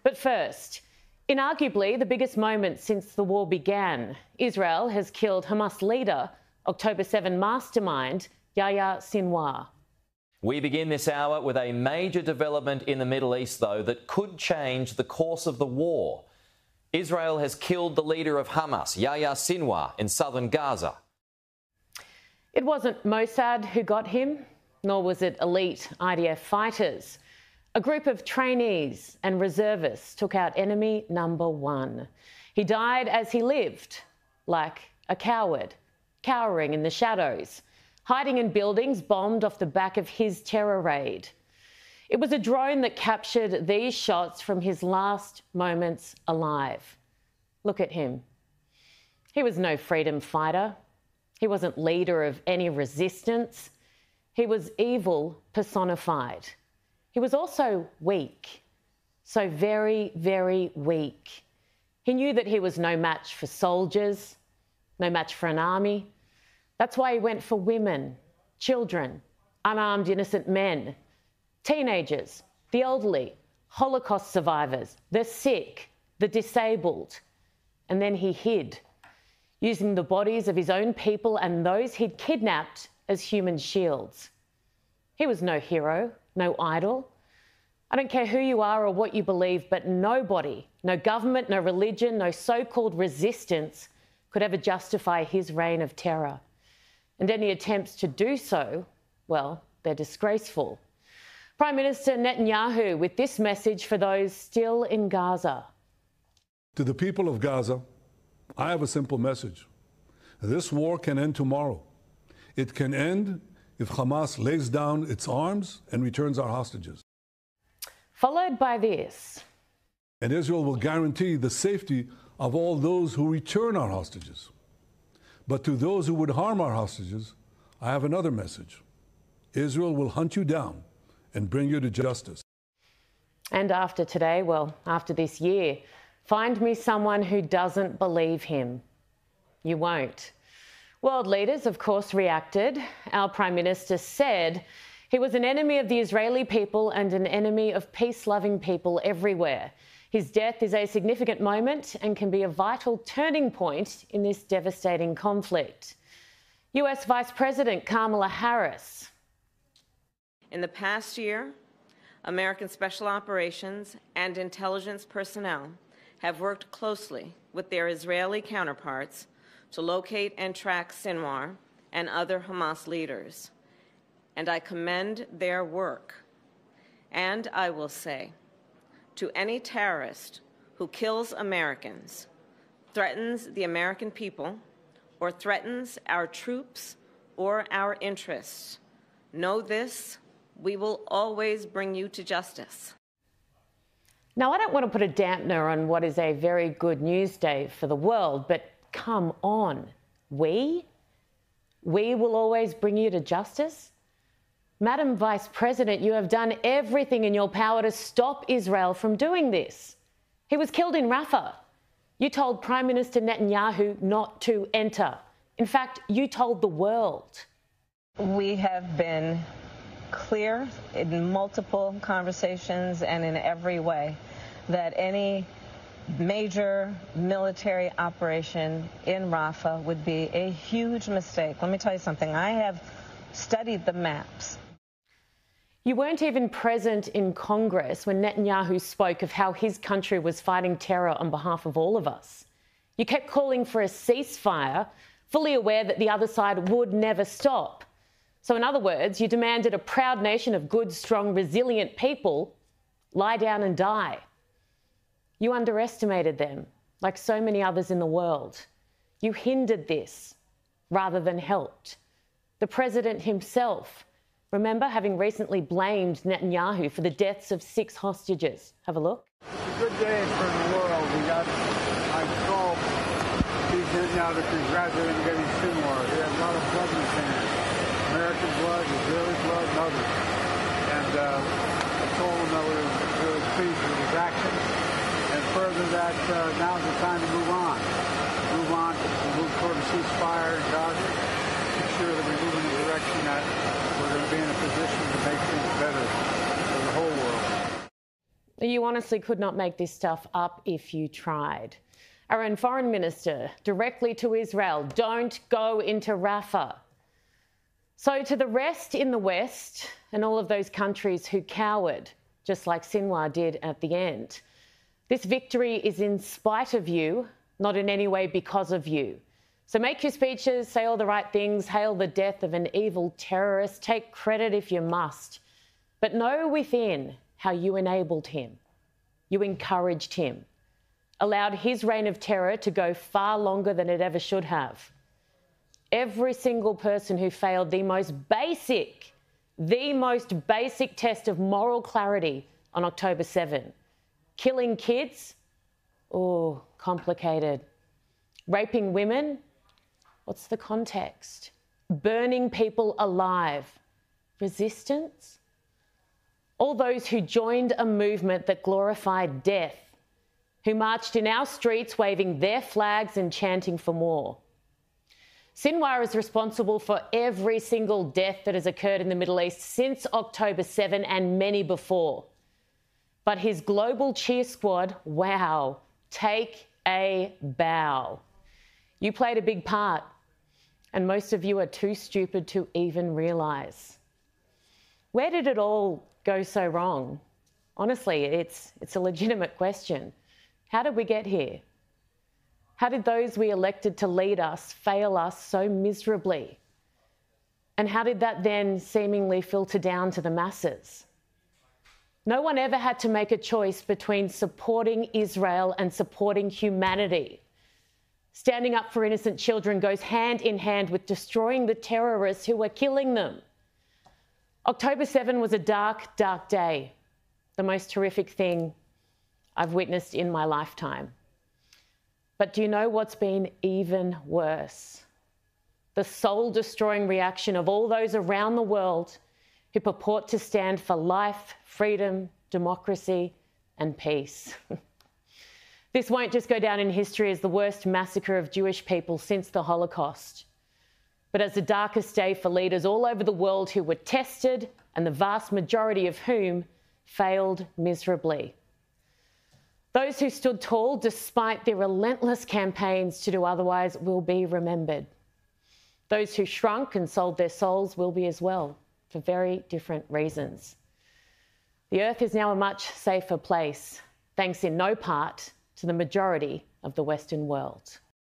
But first, in arguably the biggest moment since the war began, Israel has killed Hamas leader, October 7 mastermind, Yahya Sinwarin. We begin this hour with a major development in the Middle East, though, that could change the course of the war. Israel has killed the leader of Hamas, Yahya Sinwarin, in southern Gaza. It wasn't Mossad who got him, nor was it elite IDF fighters. A group of trainees and reservists took out enemy number one. He died as he lived, like a coward, cowering in the shadows, hiding in buildings bombed off the back of his terror raid. It was a drone that captured these shots from his last moments alive. Look at him. He was no freedom fighter. He wasn't leader of any resistance. He was evil personified. He was also weak, so very, very weak. He knew that he was no match for soldiers, no match for an army. That's why he went for women, children, unarmed innocent men, teenagers, the elderly, Holocaust survivors, the sick, the disabled. And then he hid, using the bodies of his own people and those he'd kidnapped as human shields. He was no hero, no idol. I don't care who you are or what you believe, but nobody, no government, no religion, no so-called resistance could ever justify his reign of terror. And any attempts to do so, well, they're disgraceful. Prime Minister Netanyahu with this message for those still in Gaza. To the people of Gaza, I have a simple message. This war can end tomorrow. It can end if Hamas lays down its arms and returns our hostages. Followed by this. And Israel will guarantee the safety of all those who return our hostages. But to those who would harm our hostages, I have another message. Israel will hunt you down and bring you to justice. And after today, well, after this year, find me someone who doesn't believe him. You won't. World leaders, of course, reacted. Our Prime Minister said he was an enemy of the Israeli people and an enemy of peace-loving people everywhere. His death is a significant moment and can be a vital turning point in this devastating conflict. US Vice President Kamala Harris. In the past year, American special operations and intelligence personnel have worked closely with their Israeli counterparts to locate and track Sinwar and other Hamas leaders. And I commend their work. And I will say, to any terrorist who kills Americans, threatens the American people, or threatens our troops or our interests, know this, we will always bring you to justice. Now, I don't want to put a dampener on what is a very good news day for the world, but come on, we will always bring you to justice? Madam Vice President, you have done everything in your power to stop Israel from doing this. He was killed in Rafah. You told Prime Minister Netanyahu not to enter. In fact, you told the world. We have been clear in multiple conversations and in every way that any major military operation in Rafah would be a huge mistake. Let me tell you something. I have studied the maps. You weren't even present in Congress when Netanyahu spoke of how his country was fighting terror on behalf of all of us. You kept calling for a ceasefire, fully aware that the other side would never stop. So in other words, you demanded a proud nation of good, strong, resilient people lie down and die. You underestimated them, like so many others in the world. You hindered this rather than helped. The president himself, remember, having recently blamed Netanyahu for the deaths of 6 hostages. Have a look. It's a good day for the world. I called Steve Netanyahu to congratulate him getting Sinwar. He had a lot of blood in his hands. American blood, Israeli blood, and others. And I told him that we were really pleased with his actions. And further that now's the time to move on. Move toward a ceasefire in Gaza. Make sure that we move in the direction that we're going to be in a position to make things better for the whole world. You honestly could not make this stuff up if you tried. Our own foreign minister directly to Israel, don't go into Rafah. So to the rest in the West and all of those countries who cowered, just like Sinwar did at the end, this victory is in spite of you, not in any way because of you. So make your speeches, say all the right things, hail the death of an evil terrorist, take credit if you must, but know within how you enabled him, you encouraged him, allowed his reign of terror to go far longer than it ever should have. Every single person who failed the most basic test of moral clarity on October 7. Killing kids? Oh, complicated. Raping women? What's the context? Burning people alive? Resistance? All those who joined a movement that glorified death, who marched in our streets waving their flags and chanting for more. Sinwar is responsible for every single death that has occurred in the Middle East since October 7 and many before. But his global cheer squad, wow, take a bow. You played a big part, and most of you are too stupid to even realise. Where did it all go so wrong? Honestly, it's a legitimate question. How did we get here? How did those we elected to lead us fail us so miserably? And how did that then seemingly filter down to the masses? No one ever had to make a choice between supporting Israel and supporting humanity. Standing up for innocent children goes hand in hand with destroying the terrorists who were killing them. October 7 was a dark, dark day, the most horrific thing I've witnessed in my lifetime. But do you know what's been even worse? The soul-destroying reaction of all those around the world who purport to stand for life, freedom, democracy, and peace. This won't just go down in history as the worst massacre of Jewish people since the Holocaust, but as the darkest day for leaders all over the world who were tested and the vast majority of whom failed miserably. Those who stood tall despite their relentless campaigns to do otherwise will be remembered. Those who shrunk and sold their souls will be as well, for very different reasons. The earth is now a much safer place, thanks in no part to the majority of the Western world.